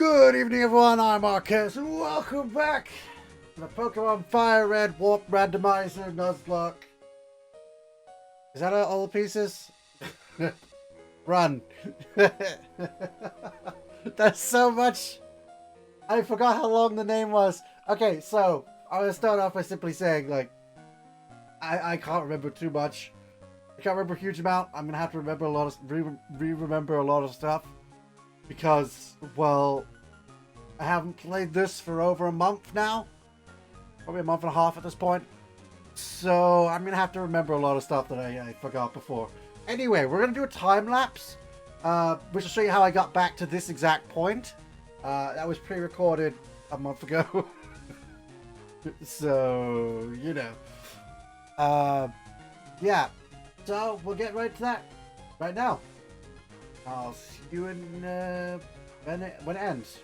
Good evening, everyone. I'm Marquez, and welcome back to the Pokemon Fire Red Randomizer Nuzlocke. Is that all the pieces? Run. That's so much. I forgot how long the name was. Okay, so I'm gonna start off by simply saying, like, I can't remember too much. I can't remember a huge amount. I'm gonna have to remember a lot of remember a lot of stuff because, well, I haven't played this for over a month now, probably a month and a half at this point. So I'm gonna have to remember a lot of stuff that I forgot before. Anyway, we're gonna do a time lapse, which will show you how I got back to this exact point. That was pre-recorded a month ago, so you know. Yeah. So we'll get right to that right now. I'll see you in when it ends.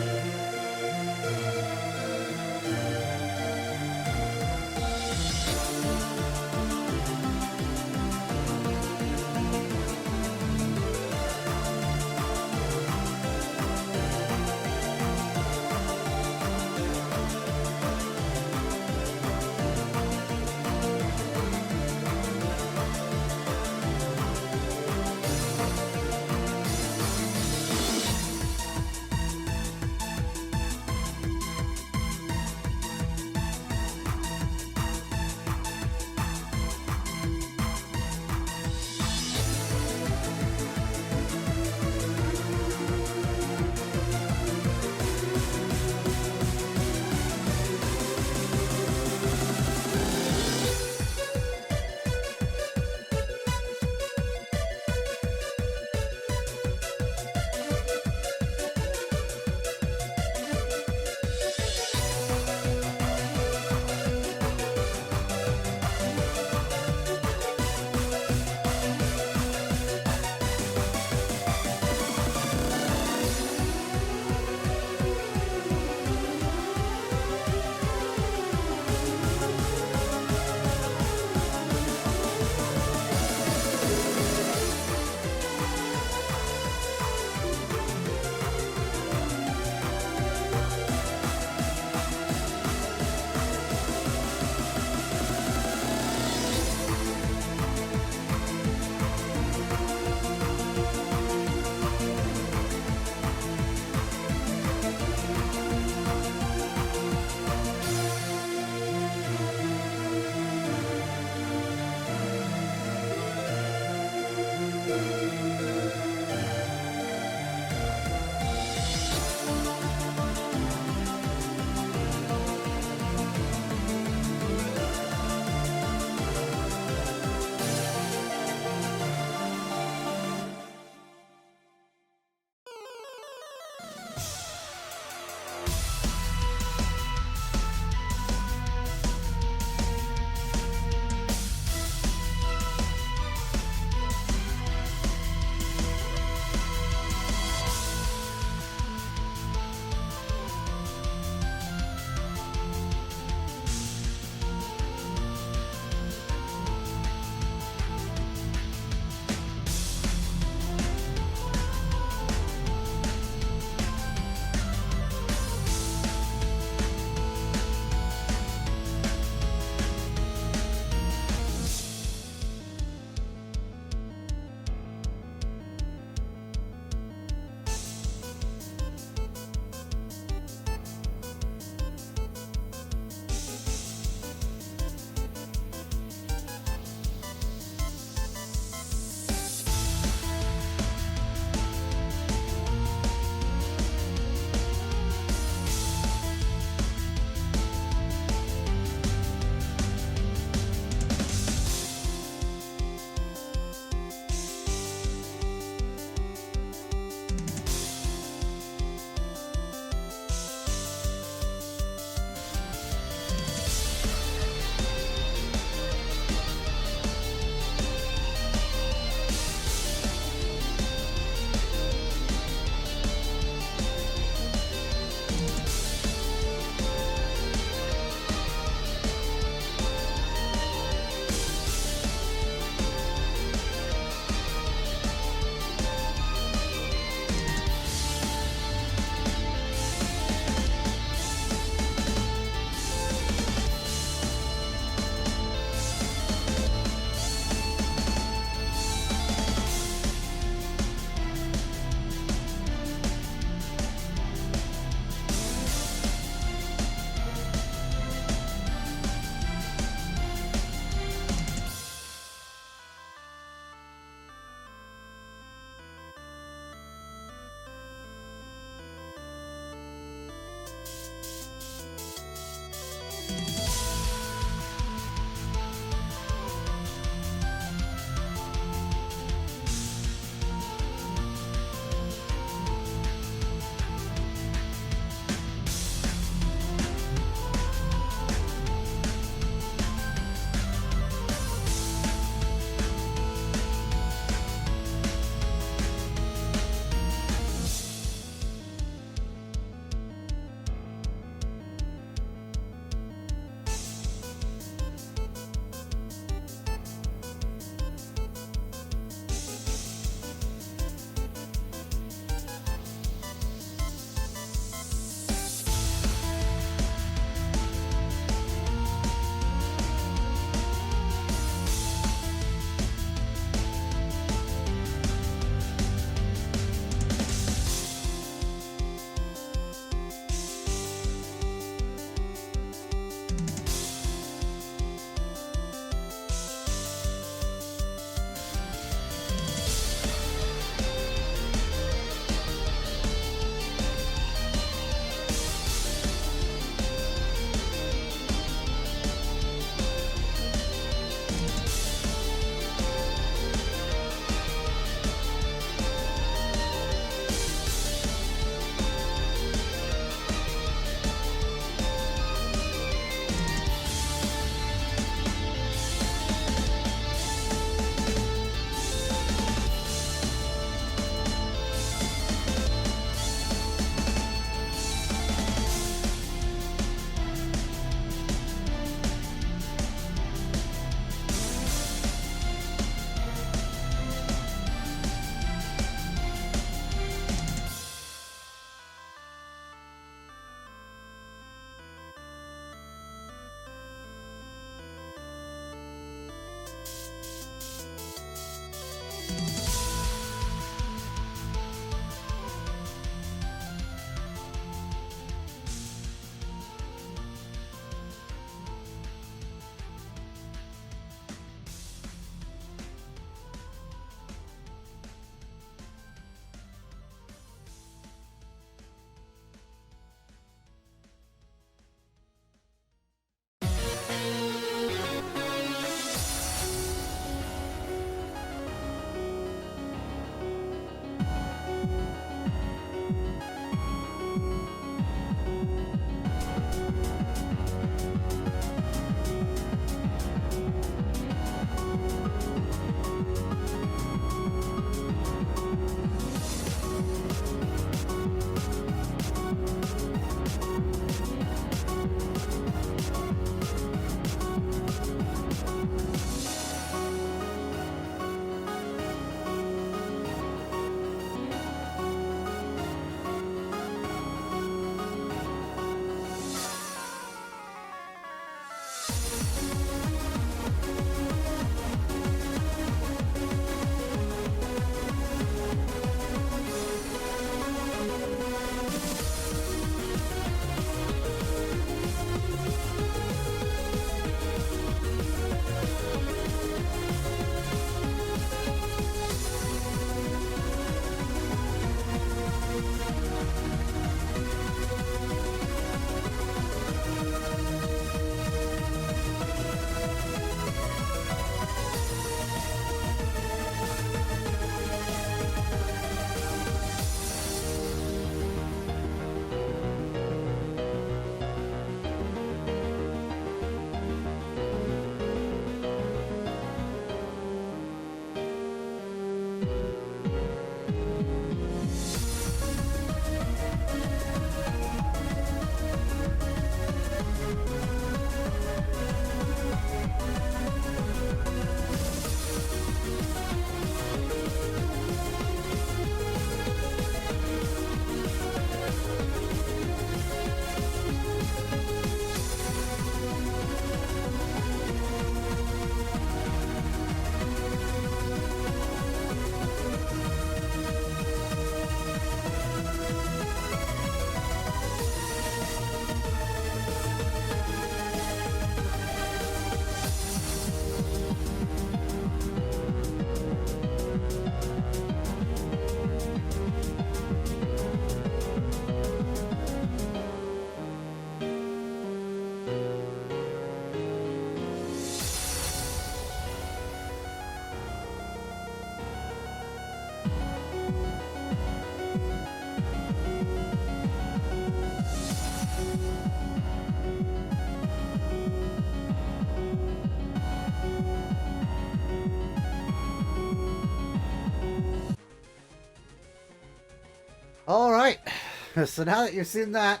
So now that you've seen that,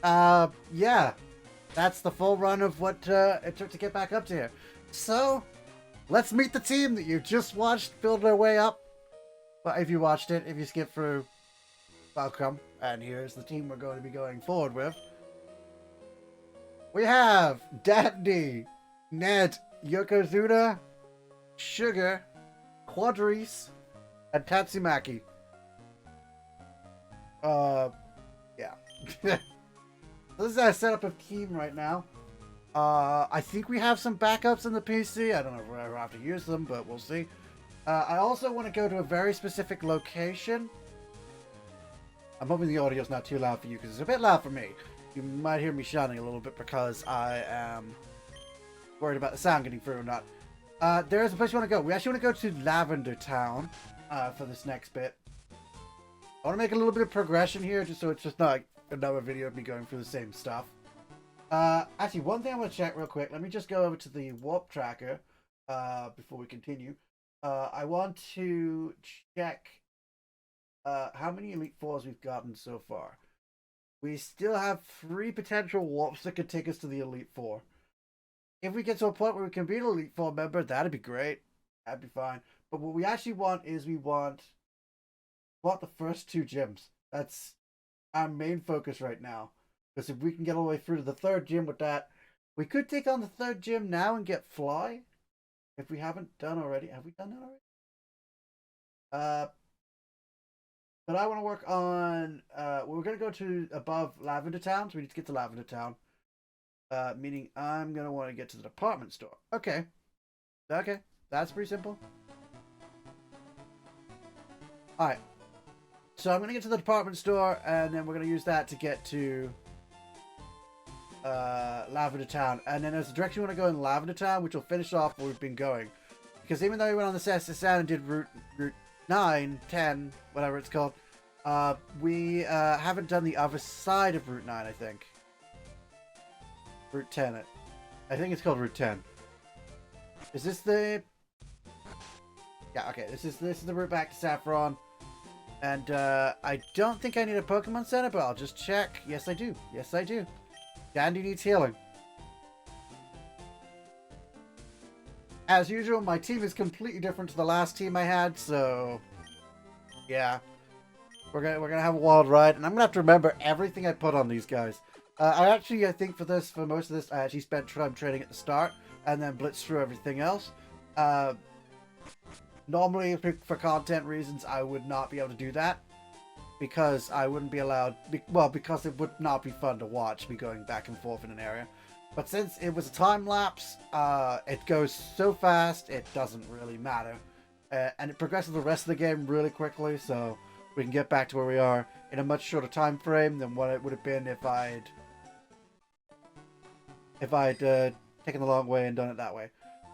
yeah, that's the full run of what it took to get back up to here. So, let's meet the team that you just watched build their way up. But if you watched it, if you skipped through, welcome. And here's the team we're going to be going forward with. We have Dandy, Ned, Yokozuna, Sugar, Quadrice, and Tatsumaki. Yeah. This is our setup of team right now. I think we have some backups in the PC. I don't know if we'll ever have to use them, but we'll see. I also want to go to a very specific location. I'm hoping the audio's not too loud for you, because it's a bit loud for me. You might hear me shouting a little bit because I am worried about the sound getting through or not. There is a place we want to go. We actually want to go to Lavender Town for this next bit. I want to make a little bit of progression here, just so it's just not like another video of me going through the same stuff. Actually, one thing I want to check real quick. Let me just go over to the warp tracker before we continue. I want to check how many Elite Fours we've gotten so far. We still have 3 potential warps that could take us to the Elite Four. If we get to a point where we can be an Elite Four member, that'd be great. That'd be fine. But what we actually want is we want the first 2 gyms. That's our main focus right now. Because if we can get all the way through to the 3rd gym with that, we could take on the 3rd gym now and get Fly. If we haven't done already. Have we done that already? But I want to work on... we're going to go to above Lavender Town. So we need to get to Lavender Town. Meaning I'm going to want to get to the department store. Okay. Okay. That's pretty simple. Alright. So I'm going to get to the department store. And then we're going to use that to get to... Lavender Town, and then there's a direction we want to go in Lavender Town, which will finish off where we've been going. Because even though we went on the SSN and did route 9, 10, whatever it's called, we haven't done the other side of Route 9, I think. Route 10. I think it's called Route 10. Is this the... Yeah, okay, this is the route back to Saffron. And I don't think I need a Pokemon Center, but I'll just check. Yes, I do. Yes, I do. Dandy needs healing. As usual, my team is completely different to the last team I had, so yeah, we're gonna have a wild ride, and I'm gonna have to remember everything I put on these guys. I think for most of this, I actually spent time training at the start, and then blitzed through everything else. Normally, for content reasons, I would not be able to do that. Because I wouldn't be allowed... because it would not be fun to watch me going back and forth in an area. But since it was a time-lapse, it goes so fast, it doesn't really matter. And it progresses the rest of the game really quickly, so we can get back to where we are in a much shorter time frame than what it would have been if I'd taken the long way and done it that way.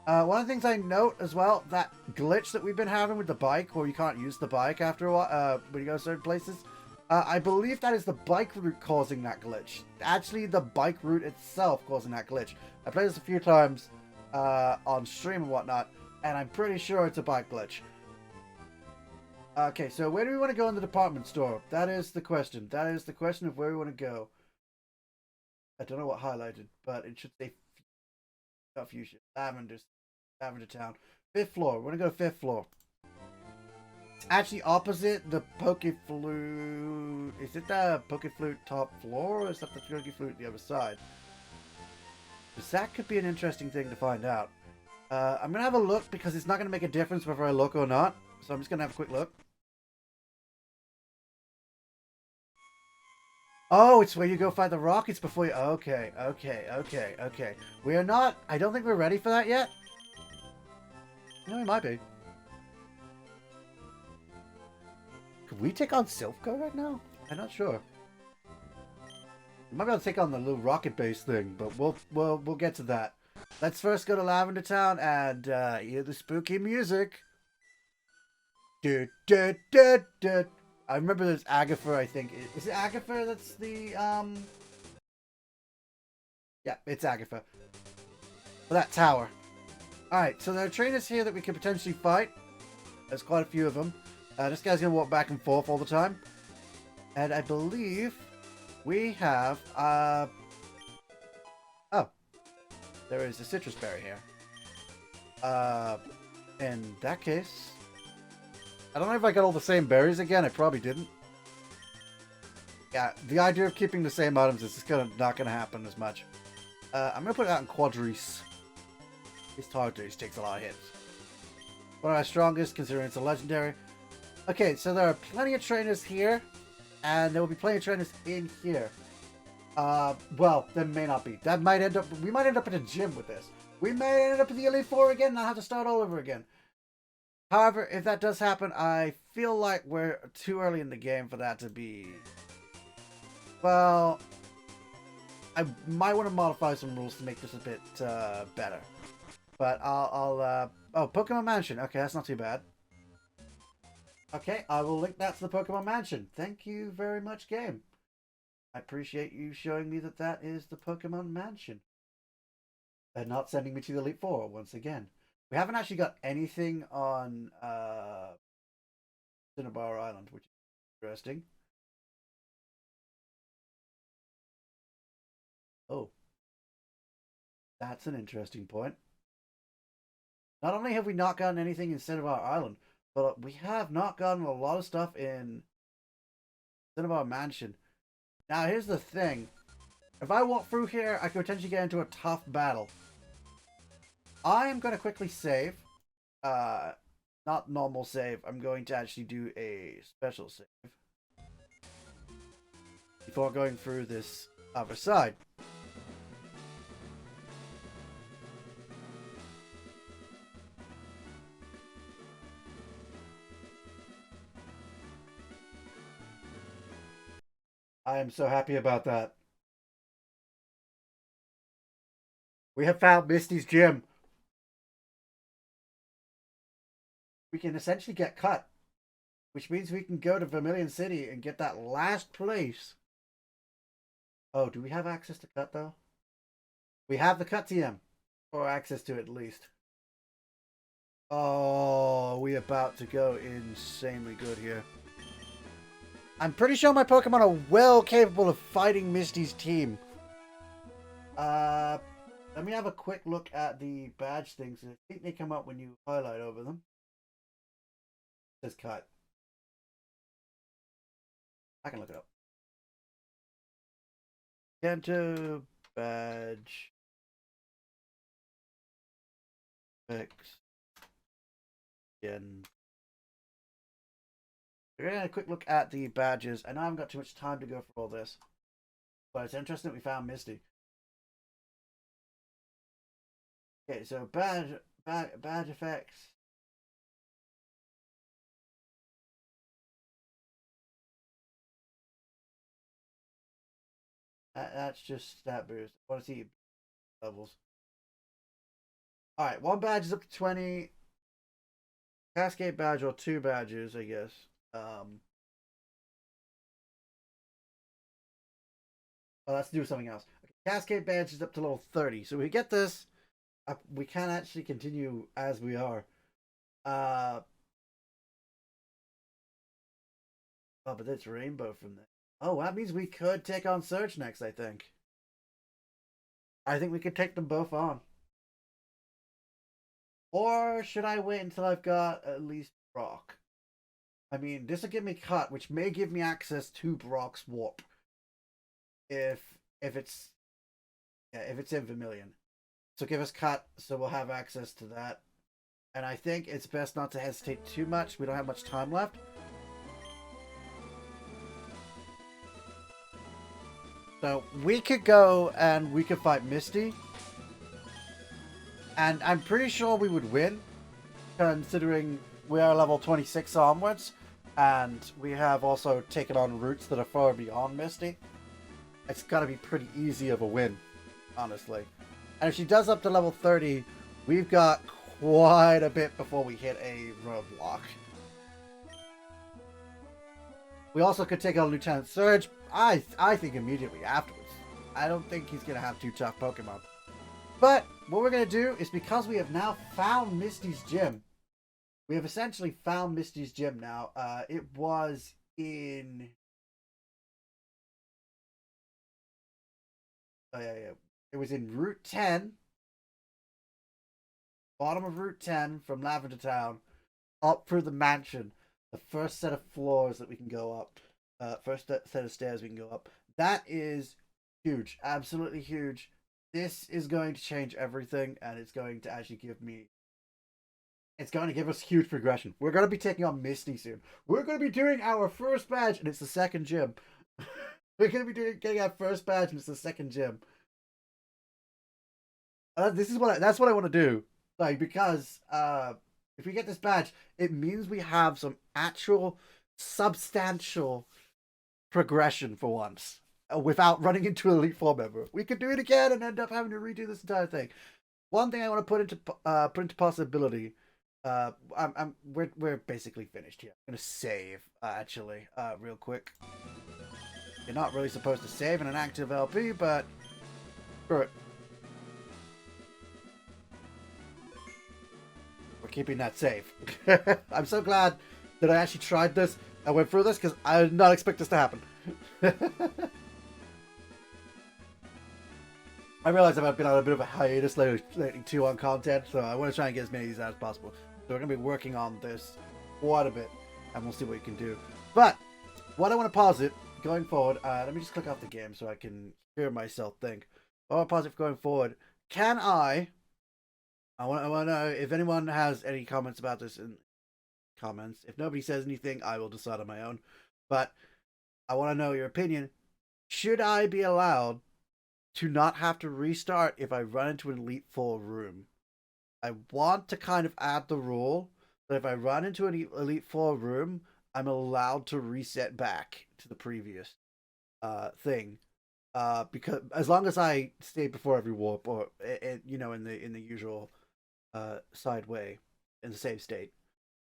One of the things I note as well, that glitch that we've been having with the bike, where you can't use the bike after a while, when you go to certain places, I believe that is the bike route causing that glitch. Actually, the bike route itself causing that glitch. I played this a few times on stream and whatnot, and I'm pretty sure it's a bike glitch. Okay, so where do we want to go in the department store? That is the question. That is the question of where we want to go. I don't know what highlighted, but it should say not Fuchsia. Lavender Town. 5th floor. We're going to go to 5th floor. It's actually opposite the Pokeflute. Is it the Pokeflute top floor, or is that the Pokeflute the other side? Because that could be an interesting thing to find out. I'm going to have a look, because it's not going to make a difference whether I look or not. So I'm just going to have a quick look. Oh, it's where you go fight the rockets before you... Okay. We are not... I don't think we're ready for that yet. No, we might be. Could we take on Silphco right now? I'm not sure. We might be able to take on the little rocket-based thing, but we'll get to that. Let's first go to Lavender Town and hear the spooky music. I remember there's Agatha, I think. Is it Agatha that's the, Yeah, it's Agatha. For that tower. Alright, so there are trainers here that we could potentially fight. There's quite a few of them. This guy's going to walk back and forth all the time. And I believe we have, oh, there is a citrus berry here. In that case, I don't know if I got all the same berries again. I probably didn't. Yeah, the idea of keeping the same items is just not gonna happen as much. I'm gonna put it out in Quadrice. This Tartarus takes a lot of hits. One of our strongest, considering it's a legendary. Okay, so there are plenty of trainers here, and there will be plenty of trainers in here. Well, there may not be. That might end up. We might end up in a gym with this. We may end up in the Elite Four again, and I'll have to start all over again. However, if that does happen, I feel like we're too early in the game for that to be. Well, I might want to modify some rules to make this a bit better. But oh, Pokemon Mansion. Okay, that's not too bad. Okay, I will link that to the Pokemon Mansion. Thank you very much, game. I appreciate you showing me that that is the Pokemon Mansion. And not sending me to the Elite Four once again. We haven't actually got anything on Cinnabar Island, which is interesting. Oh. That's an interesting point. Not only have we not gotten anything in Cinnabar Island, but we have not gotten a lot of stuff in Cinnabar Mansion. Now, here's the thing. If I walk through here, I could potentially get into a tough battle. I am going to quickly save. Not normal save. I'm going to actually do a special save. Before going through this other side. I am so happy about that. We have found Misty's gym. We can essentially get cut. Which means we can go to Vermilion City and get that last place. Oh, do we have access to cut though? We have the cut TM. Or access to it at least. Oh, we're about to go insanely good here. I'm pretty sure my Pokemon are well capable of fighting Misty's team. Let me have a quick look at the badge things. I think they come up when you highlight over them. It says cut. I can look it up. Kanto badge. Fix. Again. We're going to quick look at the badges. I know I haven't got too much time to go through all this. But it's interesting that we found Misty. Okay, so badge effects. That's just stat boost. I want to see levels. Alright, one badge is up to 20. Cascade badge or 2 badges, I guess. Well, let's do something else. Okay, Cascade badge is up to level 30. So we get this. We can actually continue as we are. Oh, but it's Rainbow from there. Oh, that means we could take on Surge next, I think. I think we could take them both on. Or should I wait until I've got at least Brock? I mean, this will give me cut, which may give me access to Brock's warp. If it's in Vermilion. So give us cut, so we'll have access to that. And I think it's best not to hesitate too much. We don't have much time left. So we could go and we could fight Misty. And I'm pretty sure we would win, considering we are level 26 onwards. And we have also taken on routes that are far beyond Misty. It's got to be pretty easy of a win, honestly. And if she does up to level 30, we've got quite a bit before we hit a roadblock. We also could take on Lieutenant Surge, I think immediately afterwards. I don't think he's going to have too tough Pokemon. But what we're going to do is, because we have now found Misty's gym, we have essentially found Misty's gym now. It was in yeah. It was in Route 10, bottom of Route 10 from Lavender Town, up through the mansion. The first set of floors that we can go up, first set of stairs we can go up. That is huge, absolutely huge. This is going to change everything, and it's going to actually give me. It's going to give us huge progression. We're going to be taking on Misty soon. We're going to be doing our first badge, and it's the second gym. We're going to be getting our first badge, and it's the second gym. This is that's what I want to do. Like, because if we get this badge, it means we have some actual substantial progression for once, without running into an Elite Four member. We could do it again and end up having to redo this entire thing. One thing I want to put into possibility. We're basically finished here. I'm gonna save actually, real quick. You're not really supposed to save in an active LP, but screw it. We're keeping that safe. I'm so glad that I actually tried this. I went through this because I did not expect this to happen. I realize I've been on a bit of a hiatus lately too on content, so I want to try and get as many of these out as possible. So we're going to be working on this quite a bit, and we'll see what we can do. But what I want to posit going forward, let me just click off the game so I can hear myself think. What I want to posit going forward, can I want to know if anyone has any comments about this in comments. If nobody says anything, I will decide on my own. But I want to know your opinion. Should I be allowed to not have to restart if I run into an Elite Four room? I want to kind of add the rule that if I run into an Elite Four room, I'm allowed to reset back to the previous thing. Because as long as I stay before every warp, or you know, in the usual side way, in the save state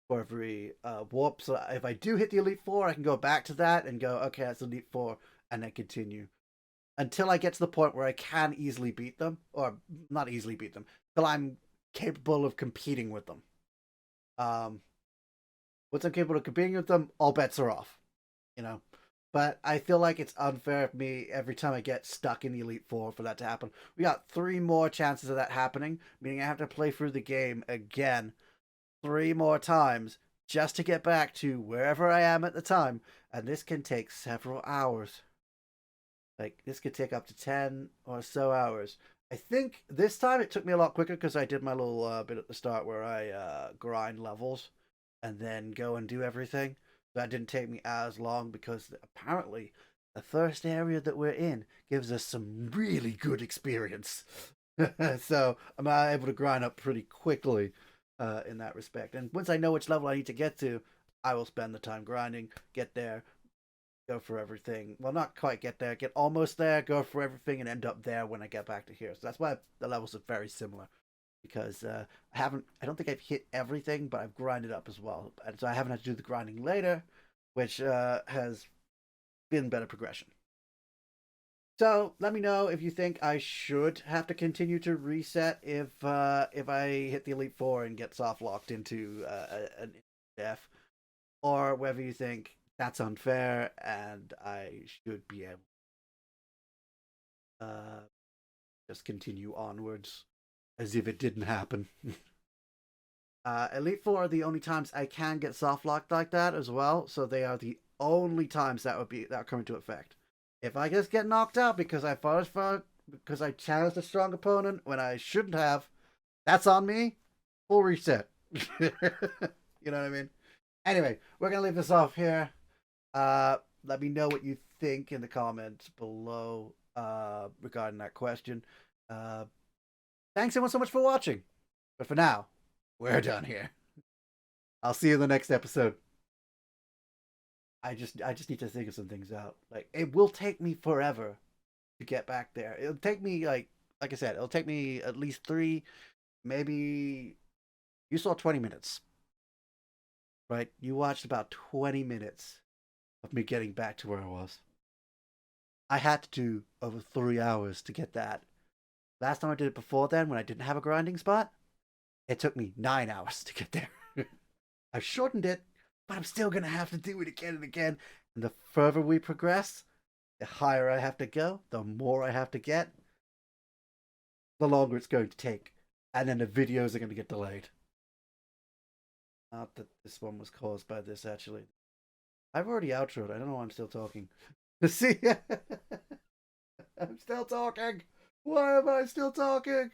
for every warp. So if I do hit the Elite Four, I can go back to that and go, okay, that's Elite Four, and then continue until I get to the point where I can easily beat them, or not easily beat them, till I'm capable of competing with them. Once I'm capable of competing with them, all bets are off, you know. But I feel like it's unfair of me every time I get stuck in the Elite Four for that to happen. We got 3 more chances of that happening, meaning I have to play through the game again 3 more times just to get back to wherever I am at the time. And this can take several hours. Like, this could take up to 10 or so hours. I think this time it took me a lot quicker because I did my little bit at the start where I grind levels and then go and do everything. That didn't take me as long because apparently the first area that we're in gives us some really good experience. So I'm able to grind up pretty quickly in that respect. And once I know which level I need to get to, I will spend the time grinding, get there, go for everything. Well, not quite get there, get almost there, go for everything, and end up there when I get back to here. So that's why the levels are very similar. Because I don't think I've hit everything, but I've grinded up as well. And so I haven't had to do the grinding later, which has been better progression. So let me know if you think I should have to continue to reset if I hit the Elite Four and get soft locked into an death, or whether you think that's unfair and I should be able just continue onwards as if it didn't happen. Elite Four are the only times I can get soft locked like that as well, so they are the only times that are coming to effect. If I just get knocked out because I because I challenged a strong opponent when I shouldn't have, that's on me. Full reset. You know what I mean? Anyway, we're gonna leave this off here. Let me know what you think in the comments below regarding that question. Thanks everyone so much for watching. But for now, we're done here. I'll see you in the next episode. I just need to think of some things out. Like, it will take me forever to get back there. It'll take me like I said, it'll take me at least 3, maybe you saw 20 minutes. Right? You watched about 20 minutes of me getting back to where I was. I had to do over 3 hours to get that. Last time I did it before then, when I didn't have a grinding spot, it took me 9 hours to get there. I shortened it, but I'm still going to have to do it again and again. And the further we progress, the higher I have to go, the more I have to get. the longer it's going to take. And then the videos are going to get delayed. Not that this one was caused by this, actually. I've already outroed. I don't know why I'm still talking. See? I'm still talking. Why am I still talking?